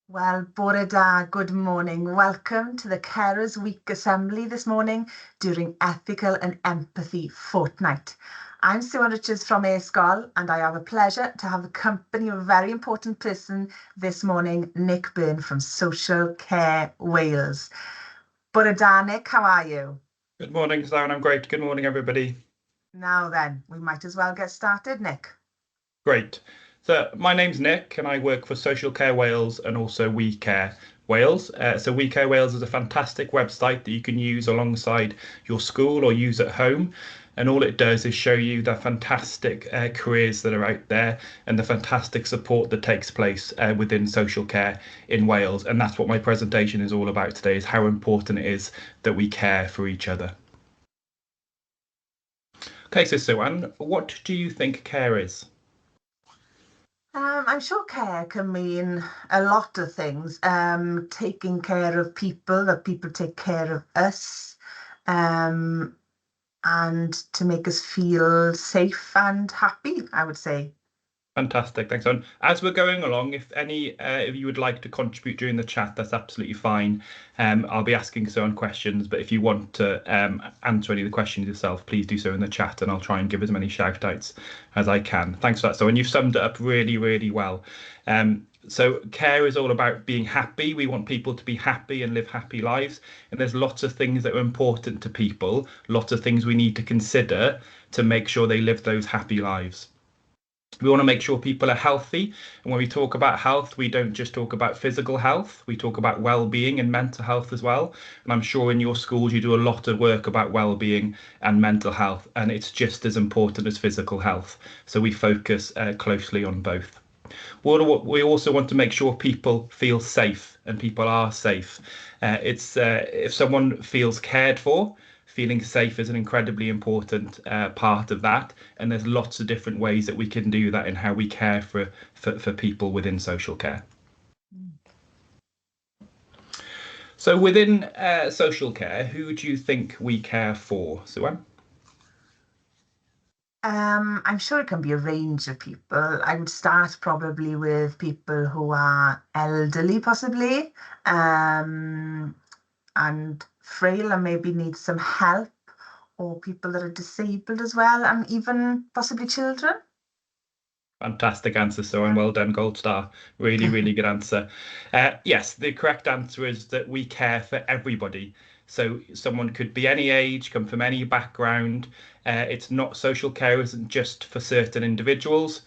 Well, bore da, good morning. Welcome to the Carers Week Assembly this morning during Ethical and Empathy Fortnight. I'm Sue Richards from e-sgol, and I have a pleasure to have the company of a very important person this morning, Nick Byrne from Social Care Wales. Bore da, Nick, how are you? Good morning, Simon. I'm great. Good morning, everybody. Now then, we might as well get started, Nick. Great. So my name's Nick, and I work for Social Care Wales and also We Care Wales. So We Care Wales is a fantastic website that you can use alongside your school or use at home. And all it does is show you the fantastic careers that are out there and the fantastic support that takes place within social care in Wales. And that's what my presentation is all about today, is how important it is that we care for each other. Okay, so Suan, what do you think care is? I'm sure care can mean a lot of things. Taking care of people, that people take care of us, um, and to make us feel safe and happy, I would say. Fantastic, thanks, Owen. As we're going along, if any of you would like to contribute during the chat, that's absolutely fine. I'll be asking Owen questions, but if you want to answer any of the questions yourself, please do so in the chat, and I'll try and give as many shout outs as I can. Thanks for that, Owen. You've summed it up really, really well. So care is all about being happy. We want people to be happy and live happy lives. And there's lots of things that are important to people, lots of things we need to consider to make sure they live those happy lives. We want to make sure people are healthy. And when we talk about health, we don't just talk about physical health, we talk about well-being and mental health as well. And I'm sure in your schools you do a lot of work about well-being and mental health, and it's just as important as physical health. So we focus closely on both. We also want to make sure people feel safe and people are safe. It's if someone feels cared for, feeling safe is an incredibly important part of that. And there's lots of different ways that we can do that in how we care for people within social care. So within social care, who do you think we care for, Suan? I'm sure it can be a range of people. I would start probably with people who are elderly, possibly, and frail and maybe need some help, or people that are disabled as well, and even possibly children. Fantastic answer, Soren. Yeah. Well done, gold star. Really, really good answer. Yes, the correct answer is that we care for everybody. So someone could be any age, come from any background. It's not social care isn't just for certain individuals.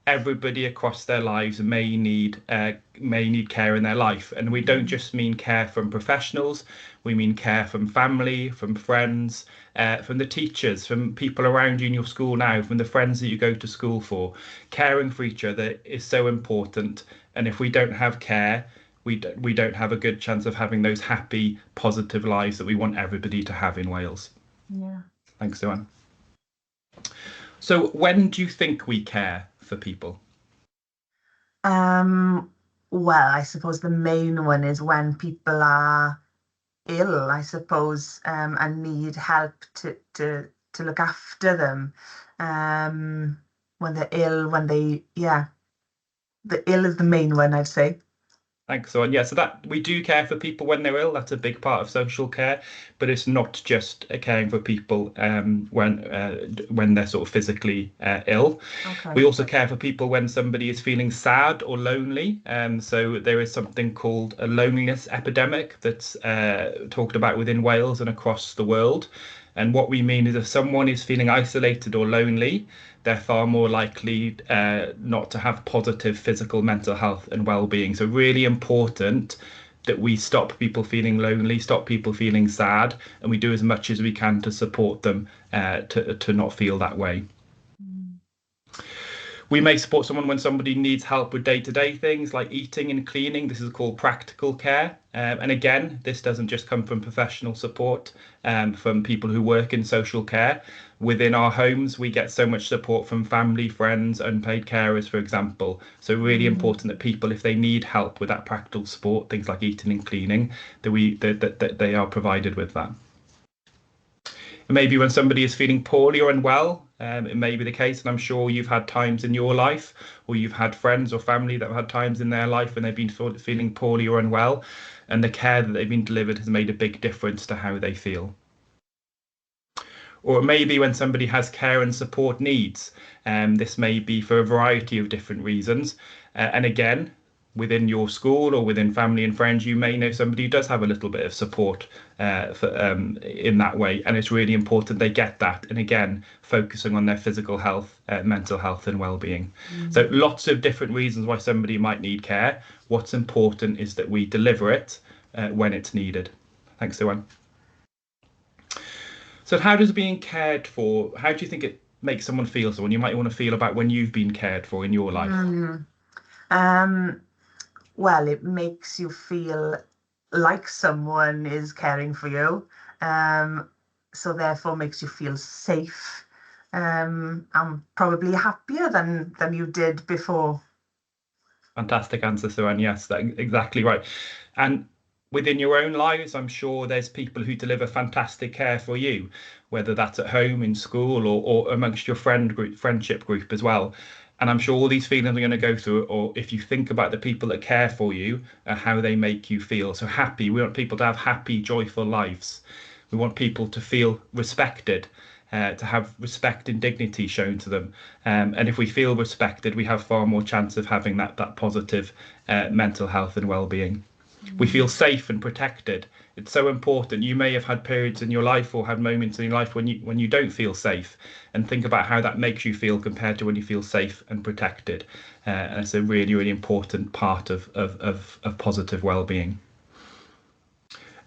Everybody across their lives may need care in their life, and we don't just mean care from professionals. We mean care from family, from friends, from the teachers, from people around you in your school now, from the friends that you go to school for. Caring for each other is so important, and if we don't have care, we don't have a good chance of having those happy, positive lives that we want everybody to have in Wales. Yeah. Thanks, Joanne. So when do you think we care for people? Well, I suppose the main one is when people are ill, I suppose, and need help to look after them. When they're ill, yeah, the ill is the main one, I'd say. Thanks, so yeah, so that we do care for people when they're ill. That's a big part of social care, but it's not just caring for people when they're sort of physically ill. Okay. We also care for people when somebody is feeling sad or lonely. So there is something called a loneliness epidemic that's talked about within Wales and across the world. And what we mean is if someone is feeling isolated or lonely, they're far more likely not to have positive physical, mental health and well-being. So really important that we stop people feeling lonely, stop people feeling sad, and we do as much as we can to support them to not feel that way. We may support someone when somebody needs help with day-to-day things like eating and cleaning. This is called practical care. And again, this doesn't just come from professional support, from people who work in social care. Within our homes, we get so much support from family, friends, unpaid carers, for example. So really important that people, if they need help with that practical support, things like eating and cleaning, that they are provided with that. Maybe when somebody is feeling poorly or unwell, It may be the case, and I'm sure you've had times in your life, or you've had friends or family that have had times in their life when they've been feeling poorly or unwell, and the care that they've been delivered has made a big difference to how they feel. Or it may be when somebody has care and support needs. This may be for a variety of different reasons. And again, within your school or within family and friends, you may know somebody who does have a little bit of support in that way. And it's really important they get that. And again, focusing on their physical health, mental health and well-being. So lots of different reasons why somebody might need care. What's important is that we deliver it when it's needed. Thanks, Sue-Ann. So how does being cared for, how do you think it makes someone feel? Someone you might want to feel about when you've been cared for in your life? Well, it makes you feel like someone is caring for you. So therefore makes you feel safe. And probably happier than you did before. Fantastic answer, Sue-Ann. Yes, that's exactly right. And within your own lives, I'm sure there's people who deliver fantastic care for you, whether that's at home, in school, or amongst your friendship group as well. And I'm sure all these feelings are going to go through, or if you think about the people that care for you, how they make you feel. So happy, we want people to have happy, joyful lives. We want people to feel respected. To have respect and dignity shown to them. And if we feel respected, we have far more chance of having that positive mental health and well-being. We feel safe and protected. It's so important. You may have had periods in your life or had moments in your life when you don't feel safe, and think about how that makes you feel compared to when you feel safe and protected. And it's a really, really important part of positive well-being.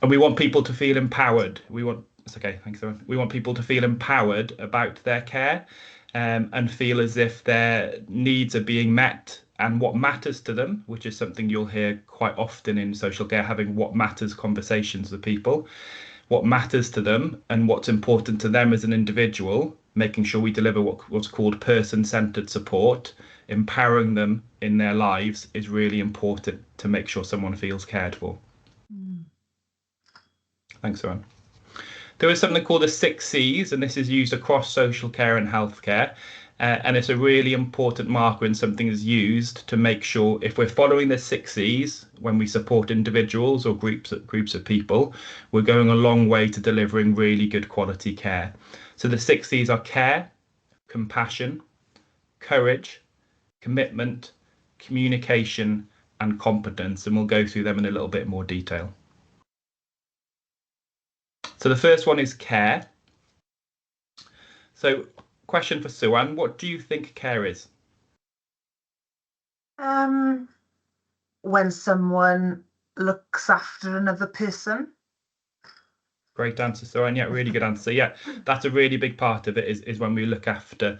And we want people to feel empowered. It's okay, thanks, everyone. We want people to feel empowered about their care, and feel as if their needs are being met and what matters to them, which is something you'll hear quite often in social care, having what matters conversations with people, what matters to them and what's important to them as an individual, making sure we deliver what's called person-centered support, empowering them in their lives is really important to make sure someone feels cared for. Thanks, Sue-Ann. There is something called the 6 C's, and this is used across social care and healthcare. And it's a really important marker, and something is used to make sure if we're following the 6 C's when we support individuals or groups of people, we're going a long way to delivering really good quality care. So the 6 C's are care, compassion, courage, commitment, communication, and competence. And we'll go through them in a little bit more detail. So the first one is care. So question for Sue-Ann, what do you think care is? When someone looks after another person. Great answer, Sue-Ann. Yeah, really good answer. Yeah, that's a really big part of it is when we look after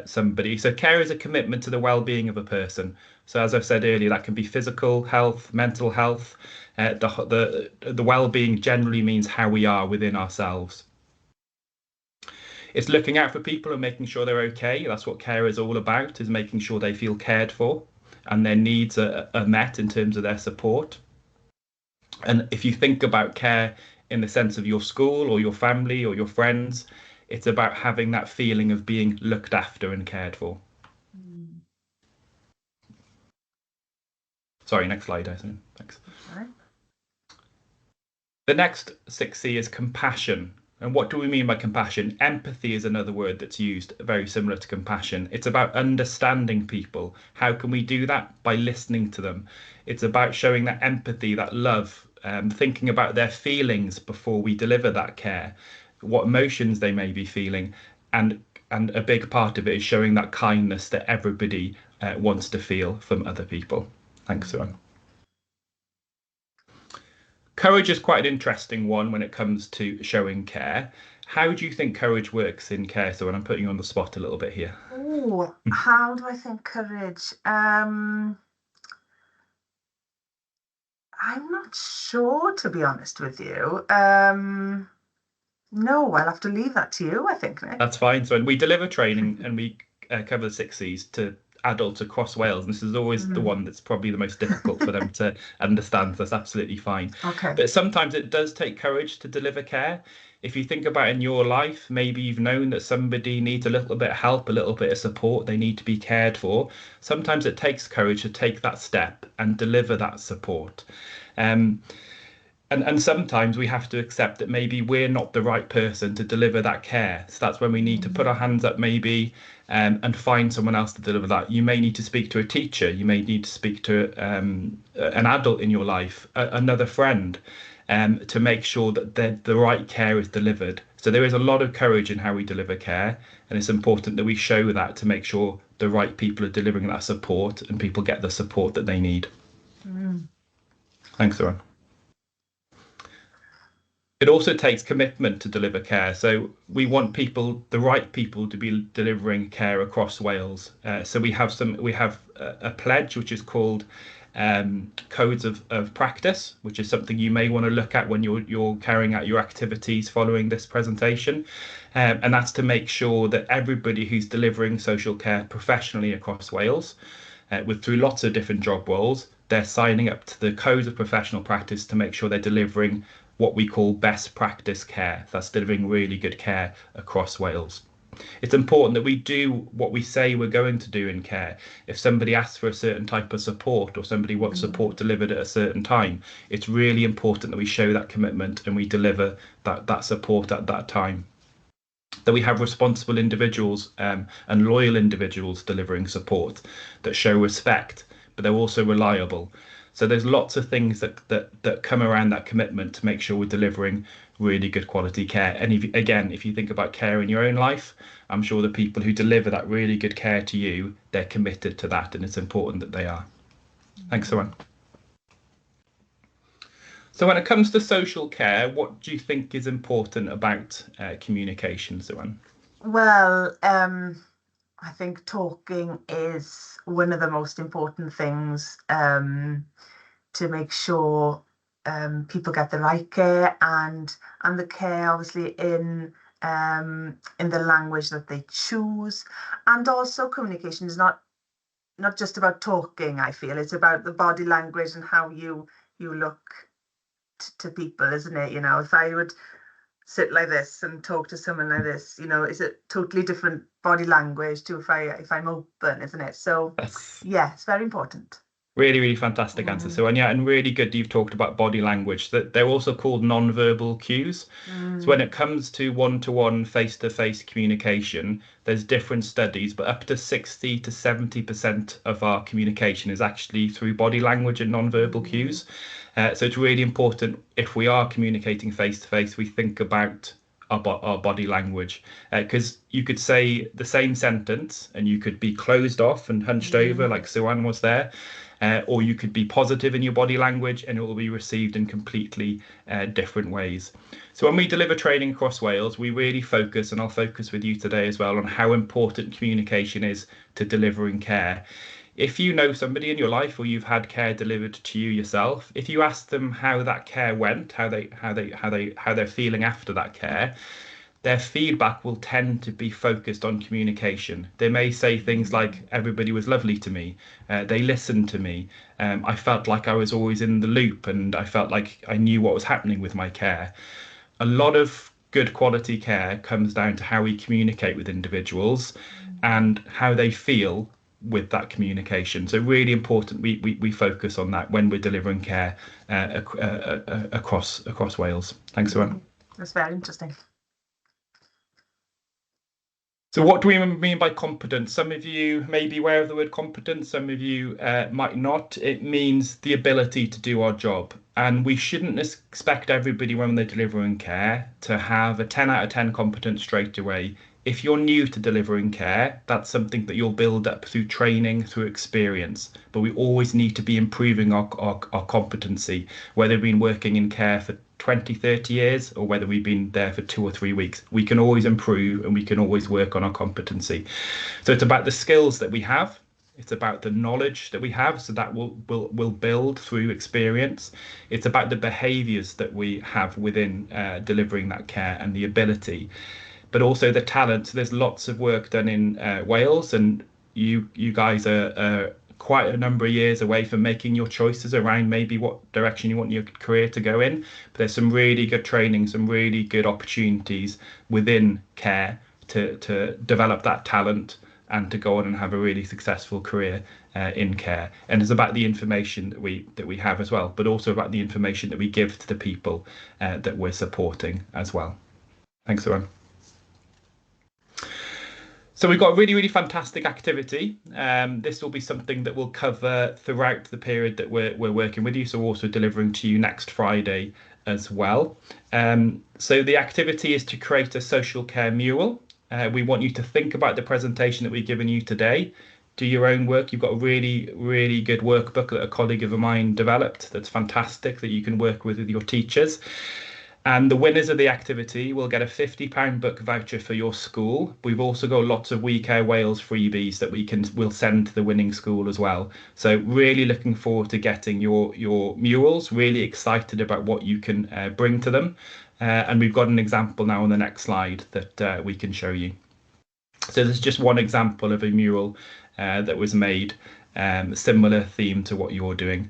somebody. So care is a commitment to the well-being of a person. So as I've said earlier, that can be physical health, mental health. The well-being generally means how we are within ourselves. It's looking out for people and making sure they're okay. That's what care is all about, is making sure they feel cared for and their needs are met in terms of their support. And if you think about care in the sense of your school or your family or your friends, it's about having that feeling of being looked after and cared for. Sorry, next slide, Dyson. Thanks. Right. The next 6C is compassion. And what do we mean by compassion? Empathy is another word that's used, very similar to compassion. It's about understanding people. How can we do that? By listening to them. It's about showing that empathy, that love, thinking about their feelings before we deliver that care, what emotions they may be feeling. And a big part of it is showing that kindness that everybody wants to feel from other people. Thanks, Sue-Ann. Courage is quite an interesting one when it comes to showing care. How do you think courage works in care? So, I'm putting you on the spot a little bit here. Oh, how do I think courage? I'm not sure, to be honest with you. No, I'll have to leave that to you, I think, Nick. That's fine. So we deliver training and we cover the 6 C's to adults across Wales, and this is always the one that's probably the most difficult for them to understand. So that's absolutely fine. Okay. But sometimes it does take courage to deliver care. If you think about in your life, maybe you've known that somebody needs a little bit of help, a little bit of support, they need to be cared for. Sometimes it takes courage to take that step and deliver that support. And sometimes we have to accept that maybe we're not the right person to deliver that care. So that's when we need to put our hands up maybe and find someone else to deliver that. You may need to speak to a teacher. You may need to speak to an adult in your life, another friend, to make sure that the right care is delivered. So there is a lot of courage in how we deliver care, and it's important that we show that to make sure the right people are delivering that support and people get the support that they need. Thanks, Lauren. It also takes commitment to deliver care. So we want people, the right people, to be delivering care across Wales. So we have a pledge which is called codes of practice, which is something you may want to look at when you're carrying out your activities following this presentation. And that's to make sure that everybody who's delivering social care professionally across Wales, through lots of different job roles, they're signing up to the codes of professional practice to make sure they're delivering what we call best practice care. That's delivering really good care across Wales. It's important that we do what we say we're going to do in care. If somebody asks for a certain type of support or somebody wants support delivered at a certain time, it's really important that we show that commitment and we deliver that support at that time. That we have responsible individuals and loyal individuals delivering support that show respect, but they're also reliable. So there's lots of things that come around that commitment to make sure we're delivering really good quality care. And if you think about care in your own life, I'm sure the people who deliver that really good care to you, they're committed to that, and it's important that they are. Thanks, Sawan. So when it comes to social care, what do you think is important about communication, Sawan? Well, I think talking is one of the most important things to make sure people get the right care and the care obviously in the language that they choose. And also communication is not just about talking, I feel. It's about the body language and how you look to people, isn't it? You know, if I would sit like this and talk to someone like this, you know, is a totally different body language to if I'm open, isn't it? So yeah, it's very important. Really, really fantastic answer. So, and really good you've talked about body language, that they're also called non-verbal cues. So when it comes to one-to-one, face-to-face communication, there's different studies, but up to 60 to 70% of our communication is actually through body language and non-verbal cues. So it's really important if we are communicating face-to-face, we think about our body language, because you could say the same sentence and you could be closed off and hunched over like Suan was there, or you could be positive in your body language and it will be received in completely different ways. So when we deliver training across Wales, we really focus, and I'll focus with you today as well, on how important communication is to delivering care. If you know somebody in your life or you've had care delivered to you yourself, if you ask them how that care went, how they're feeling after that care, their feedback will tend to be focused on communication. They may say things like, everybody was lovely to me, they listened to me, I felt like I was always in the loop and I felt like I knew what was happening with my care. A lot of good quality care comes down to how we communicate with individuals and how they feel with that communication. So really important we focus on that when we're delivering care across Wales. Thanks, Suan. That's very interesting. So what do we mean by competence? Some of you may be aware of the word competence, some of you might not. It means the ability to do our job. And we shouldn't expect everybody when they're delivering care to have a 10 out of 10 competence straight away. If you're new to delivering care, that's something that you'll build up through training, through experience. But we always need to be improving our competency, whether we've been working in care for 20, 30 years or whether we've been there for 2 or 3 weeks. We can always improve and we can always work on our competency. So it's about the skills that we have. It's about the knowledge that we have, so that will build through experience. It's about the behaviours that we have within delivering that care and the ability, but also the talent. So there's lots of work done in Wales, and you guys are quite a number of years away from making your choices around maybe what direction you want your career to go in. But there's some really good training, some really good opportunities within care to develop that talent and to go on and have a really successful career in care. And it's about the information that we have as well, but also about the information that we give to the people that we're supporting as well. Thanks, everyone. So we've got a really, really fantastic activity. This will be something that we'll cover throughout the period that we're working with you. So we're also delivering to you next Friday as well. So the activity is to create a social care mural. We want you to think about the presentation that we've given you today. Do your own work. You've got a really, really good workbook that a colleague of mine developed that's fantastic that you can work with your teachers. And the winners of the activity will get a £50 book voucher for your school. We've also got lots of We Care Wales freebies that we'll send to the winning school as well. So really looking forward to getting your murals, really excited about what you can bring to them. And we've got an example now on the next slide that we can show you. So this is just one example of a mural that was made, similar theme to what you're doing.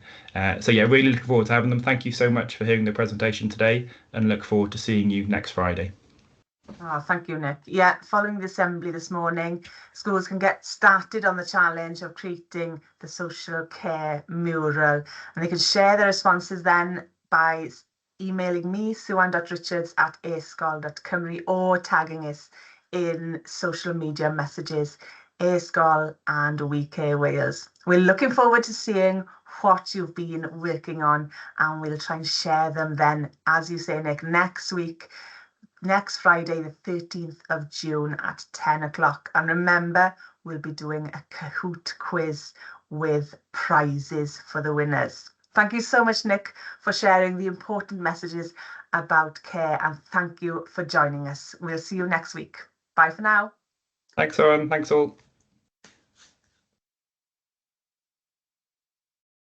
So yeah, really looking forward to having them. Thank you so much for hearing the presentation today, and look forward to seeing you next Friday. Oh, thank you, Nick. Yeah, following the assembly this morning, schools can get started on the challenge of creating the social care mural, and they can share their responses then by emailing me, suan.richards@e-sgol.cymru, or tagging us in social media messages, e-sgol and We Care Wales. We're looking forward to seeing what you've been working on, and we'll try and share them then, as you say, Nick, next week, next Friday, the 13th of June at 10 o'clock. And remember, we'll be doing a Kahoot quiz with prizes for the winners. Thank you so much, Nick, for sharing the important messages about care, and thank you for joining us. We'll see you next week. Bye for now. Thanks, Owen. Thanks all.